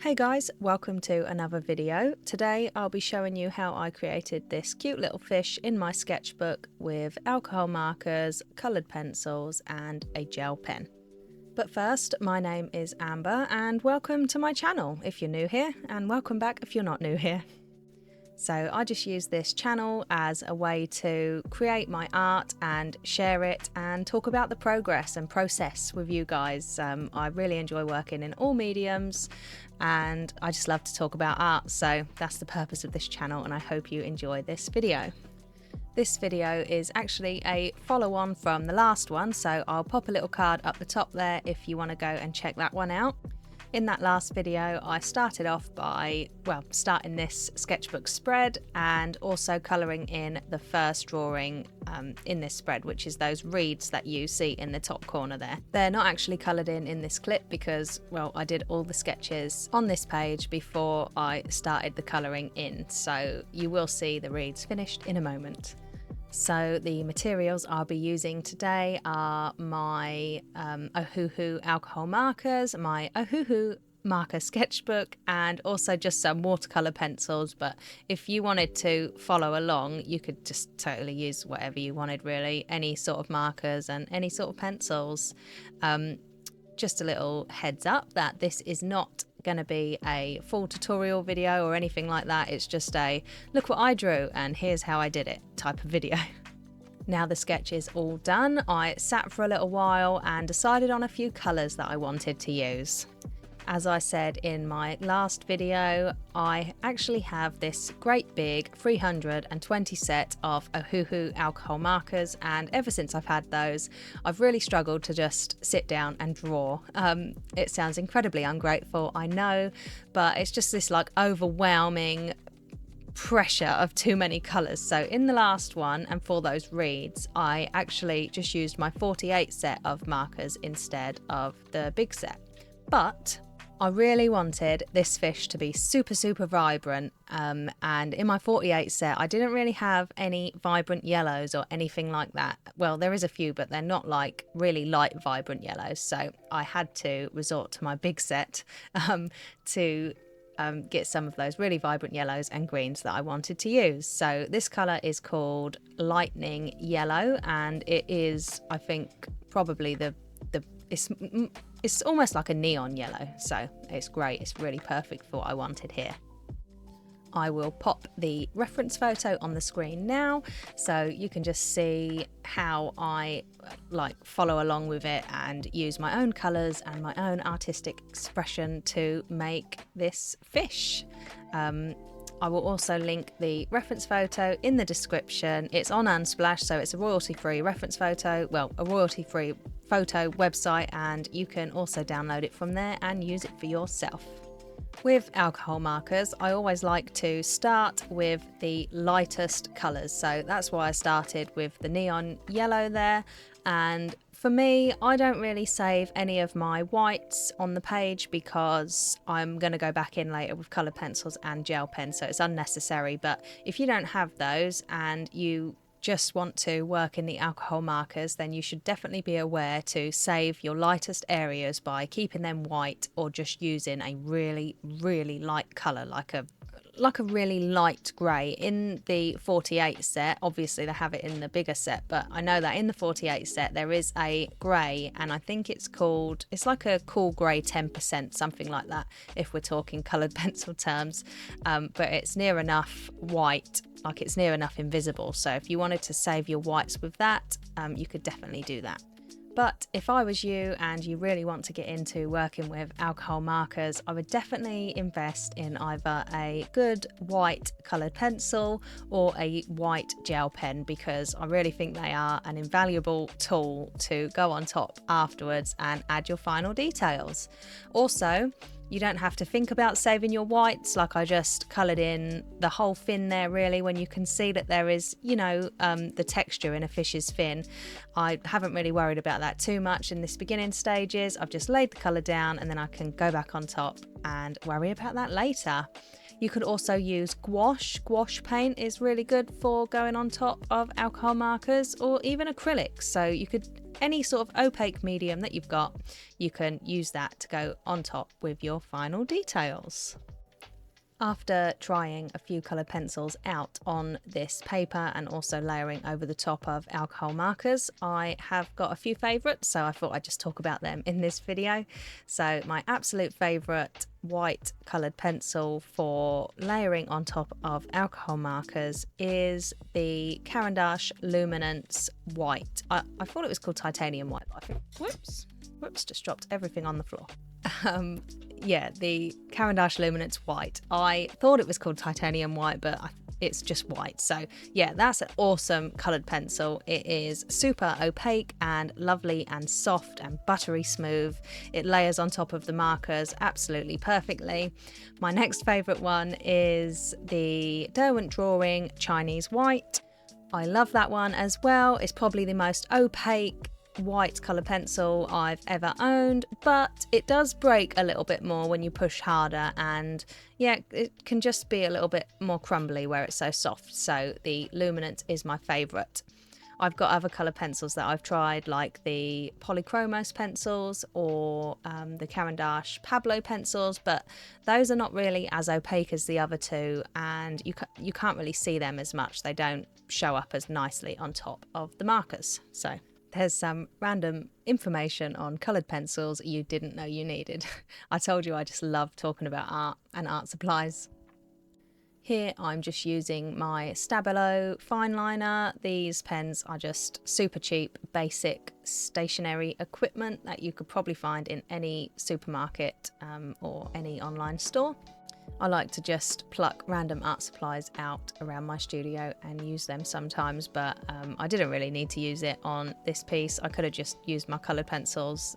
Hey guys, welcome to another video. Today I'll be showing you how I created this cute little fish in my sketchbook with alcohol markers, coloured pencils and a gel pen. But first, my name is Amber and welcome to my channel if you're new here, and welcome back if you're not new here. So I just use this channel as a way to create my art and share it and talk about the progress and process with you guys. I really enjoy working in all mediums and I just love to talk about art, so that's the purpose of this channel, and I hope you enjoy this video. This video is actually a follow-on from the last one, so I'll pop a little card up the top there if you want to go and check that one out. In that last video, I started off by, starting this sketchbook spread and also colouring in the first drawing in this spread, which is those reeds that you see in the top corner there. They're not actually coloured in this clip because, I did all the sketches on this page before I started the colouring in, so you will see the reeds finished in a moment. So the materials I'll be using today are my Ohuhu alcohol markers, my Ohuhu marker sketchbook, and also just some watercolour pencils. But if you wanted to follow along, you could just totally use whatever you wanted really, any sort of markers and any sort of pencils. Just a little heads up that this is not going to be a full tutorial video or anything like that. It's just a look what I drew and here's how I did it type of video. Now the sketch is all done, I sat for a little while and decided on a few colours that I wanted to use. As I said in my last video, I actually have this great big 320 set of Ohuhu alcohol markers, and ever since I've had those, I've really struggled to just sit down and draw. It sounds incredibly ungrateful, I know, but it's just this like overwhelming pressure of too many colours. So in the last one, and for those reeds, I actually just used my 48 set of markers instead of the big set. But I really wanted this fish to be super vibrant, and in my 48 set I didn't really have any vibrant yellows or anything like that. Well, there is a few, but they're not like really light vibrant yellows, so I had to resort to my big set to get some of those really vibrant yellows and greens that I wanted to use. So this colour is called Lightning Yellow, and it is, I think, probably it's almost like a neon yellow, so it's great. It's really perfect for what I wanted here. I will pop the reference photo on the screen now so you can just see how I follow along with it and use my own colours and my own artistic expression to make this fish. I will also link the reference photo in the description. It's on Unsplash, so it's a royalty-free reference photo, a royalty-free photo website, and you can also download it from there and use it for yourself. With alcohol markers, I always like to start with the lightest colours, so that's why I started with the neon yellow there. And for me, I don't really save any of my whites on the page because I'm going to go back in later with coloured pencils and gel pens, so it's unnecessary. But if you don't have those and you just want to work in the alcohol markers, then you should definitely be aware to save your lightest areas by keeping them white or just using a really light colour like a really light grey. In the 48 set, obviously they have it in the bigger set, but I know that in the 48 set there is a grey, and I think it's like a cool grey 10%, something like that if we're talking coloured pencil terms, but it's near enough white, like it's near enough invisible, so if you wanted to save your whites with that, you could definitely do that. But if I was you and you really want to get into working with alcohol markers, I would definitely invest in either a good white coloured pencil or a white gel pen, because I really think they are an invaluable tool to go on top afterwards and add your final details. Also, you don't have to think about saving your whites, like I just coloured in the whole fin there really, when you can see that there is, the texture in a fish's fin. I haven't really worried about that too much in this beginning stages. I've just laid the colour down and then I can go back on top and worry about that later. You could also use gouache. Gouache paint is really good for going on top of alcohol markers, or even acrylics. So you could any sort of opaque medium that you've got, you can use that to go on top with your final details. After trying a few coloured pencils out on this paper and also layering over the top of alcohol markers, I have got a few favourites, so I thought I'd just talk about them in this video. So my absolute favourite white coloured pencil for layering on top of alcohol markers is the Caran d'Ache Luminance White. I thought it was called titanium white, but I think, whoops, just dropped everything on the floor. Yeah, the Caran d'Ache Luminance White. I thought it was called titanium white, but it's just white. So yeah, that's an awesome coloured pencil. It is super opaque and lovely and soft and buttery smooth. It layers on top of the markers absolutely perfectly. My next favourite one is the Derwent Drawing Chinese White. I love that one as well. It's probably the most opaque white colour pencil I've ever owned, but it does break a little bit more when you push harder, and yeah, it can just be a little bit more crumbly where it's so soft. So the Luminance is my favourite. I've got other colour pencils that I've tried, like the Polychromos pencils or the Caran d'Ache Pablo pencils, but those are not really as opaque as the other two, and you can't really see them as much. They don't show up as nicely on top of the markers. So there's some random information on coloured pencils you didn't know you needed. I told you I just love talking about art and art supplies. Here I'm just using my Stabilo fine liner. These pens are just super cheap, basic stationery equipment that you could probably find in any supermarket or any online store. I like to just pluck random art supplies out around my studio and use them sometimes, but I didn't really need to use it on this piece. I could have just used my coloured pencils,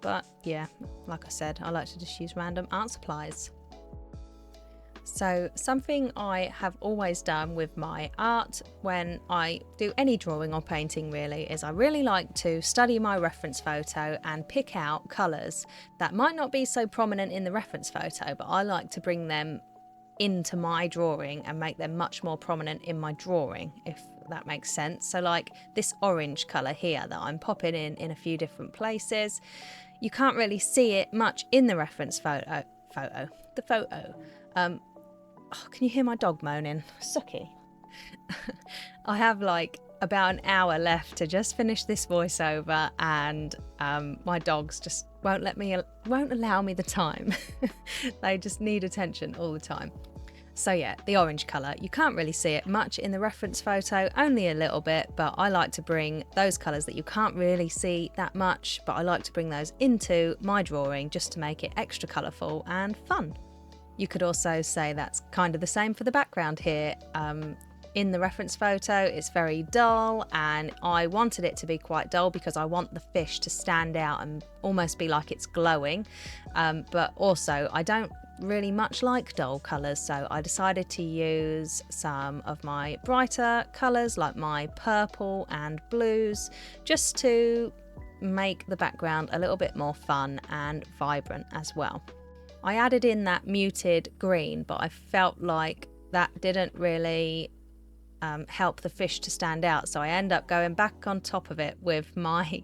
but yeah, like I said, I like to just use random art supplies. So something I have always done with my art when I do any drawing or painting really is I really like to study my reference photo and pick out colours that might not be so prominent in the reference photo, but I like to bring them into my drawing and make them much more prominent in my drawing, if that makes sense. So like this orange colour here that I'm popping in a few different places, you can't really see it much in the reference photo. Oh, can you hear my dog moaning? Sucky. I have like about an hour left to just finish this voiceover, and my dogs just won't allow me the time. They just need attention all the time. So yeah, the orange colour, you can't really see it much in the reference photo, only a little bit, but I like to bring those colours that you can't really see that much, but I like to bring those into my drawing just to make it extra colourful and fun. You could also say that's kind of the same for the background here. In the reference photo, it's very dull, and I wanted it to be quite dull because I want the fish to stand out and almost be like it's glowing. But also, I don't really much like dull colours, so I decided to use some of my brighter colours like my purple and blues, just to make the background a little bit more fun and vibrant as well. I added in that muted green, but I felt like that didn't really help the fish to stand out, so I end up going back on top of it with my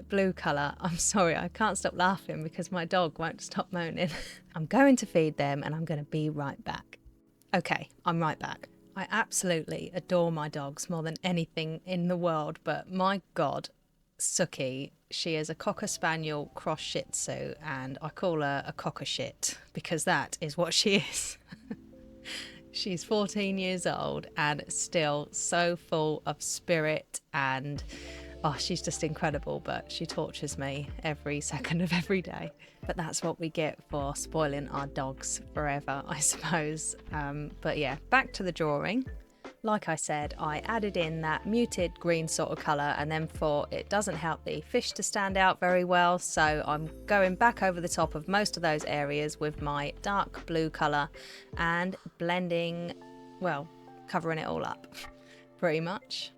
blue colour. I'm sorry, I can't stop laughing because my dog won't stop moaning. I'm going to feed them and I'm going to be right back. Okay, I'm right back. I absolutely adore my dogs more than anything in the world, but my God, Suki, she is a Cocker Spaniel cross Shih Tzu, and I call her a cocker shit because that is what she is. She's 14 years old and still so full of spirit, and oh, she's just incredible, but she tortures me every second of every day. But that's what we get for spoiling our dogs forever, I suppose. But yeah, back to the drawing. Like I said, I added in that muted green sort of colour, and then thought it doesn't help the fish to stand out very well, so I'm going back over the top of most of those areas with my dark blue colour and blending, well, covering it all up pretty much.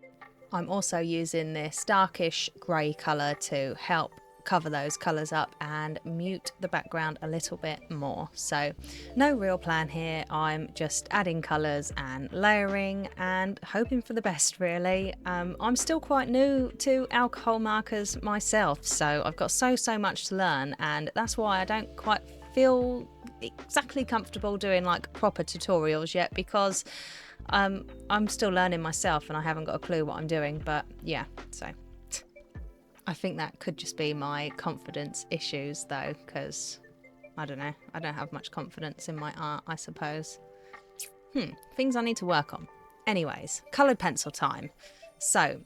I'm also using this darkish grey colour to help cover those colours up and mute the background a little bit more. So no real plan here. I'm just adding colours and layering and hoping for the best, really. I'm still quite new to alcohol markers myself, so I've got so much to learn, and that's why I don't quite feel exactly comfortable doing like proper tutorials yet, because I'm still learning myself and I haven't got a clue what I'm doing. But yeah, so I think that could just be my confidence issues though, because I don't know, I don't have much confidence in my art, I suppose. Things I need to work on. Anyways, coloured pencil time. So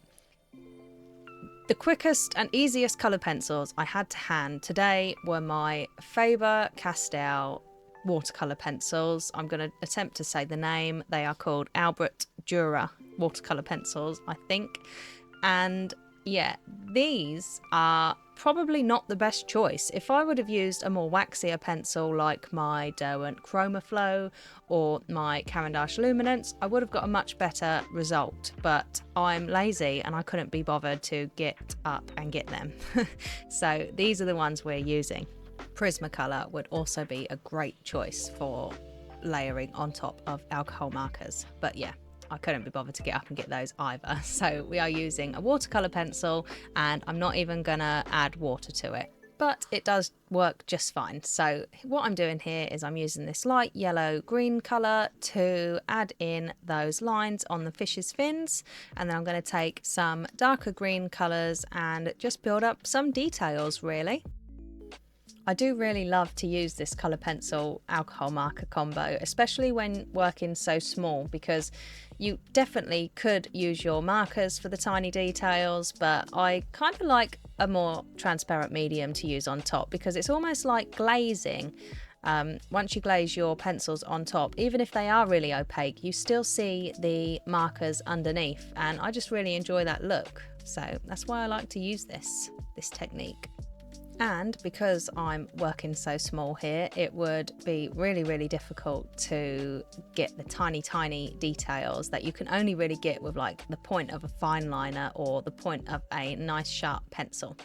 the quickest and easiest coloured pencils I had to hand today were my Faber Castell watercolour pencils. I'm going to attempt to say the name. They are called Albrecht Durer watercolour pencils, I think. And yeah, these are probably not the best choice. If I would have used a more waxier pencil like my Derwent Chromaflow or my Caran d'Ache Luminance, I would have got a much better result, but I'm lazy and I couldn't be bothered to get up and get them. So these are the ones we're using. Prismacolor would also be a great choice for layering on top of alcohol markers, but yeah, I couldn't be bothered to get up and get those either. So we are using a watercolor pencil, and I'm not even gonna add water to it, but it does work just fine. So what I'm doing here is I'm using this light yellow green color to add in those lines on the fish's fins, and then I'm going to take some darker green colors and just build up some details, really. I do really love to use this colour pencil alcohol marker combo, especially when working so small, because you definitely could use your markers for the tiny details, but I kind of like a more transparent medium to use on top, because it's almost like glazing. Once you glaze your pencils on top, even if they are really opaque, you still see the markers underneath, and I just really enjoy that look. So that's why I like to use this technique. And because I'm working so small here, it would be really difficult to get the tiny details that you can only really get with like the point of a fine liner or the point of a nice sharp pencil.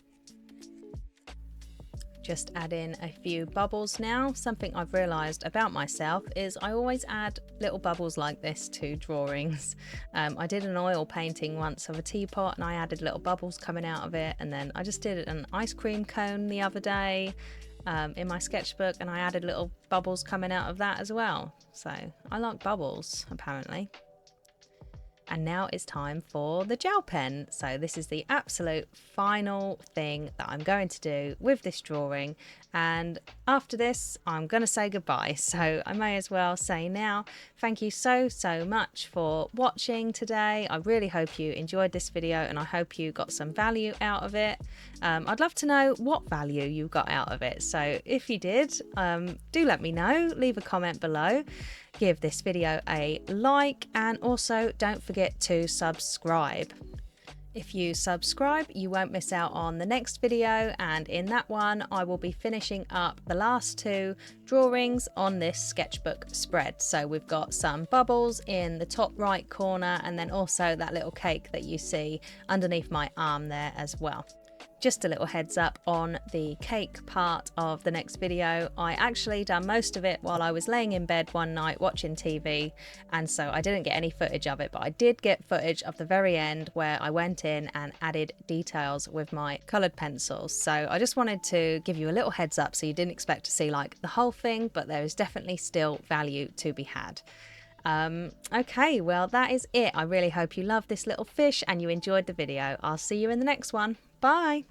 Just add in a few bubbles now. Something I've realised about myself is I always add little bubbles like this to drawings. I did an oil painting once of a teapot and I added little bubbles coming out of it, and then I just did an ice cream cone the other day in my sketchbook, and I added little bubbles coming out of that as well. So I like bubbles, apparently. And now it's time for the gel pen. So this is the absolute final thing that I'm going to do with this drawing. And after this, I'm going to say goodbye. So I may as well say now, thank you so much for watching today. I really hope you enjoyed this video and I hope you got some value out of it. I'd love to know what value you got out of it. So if you did, do let me know. Leave a comment below. Give this video a like, and also don't forget to subscribe. If you subscribe, you won't miss out on the next video, and in that one I will be finishing up the last two drawings on this sketchbook spread. So we've got some bubbles in the top right corner, and then also that little cake that you see underneath my arm there as well. Just a little heads up on the cake part of the next video. I actually done most of it while I was laying in bed one night watching TV, and so I didn't get any footage of it, but I did get footage of the very end where I went in and added details with my coloured pencils. So I just wanted to give you a little heads up so you didn't expect to see like the whole thing, but there is definitely still value to be had. Okay, well that is it. I really hope you loved this little fish and you enjoyed the video. I'll see you in the next one. Bye!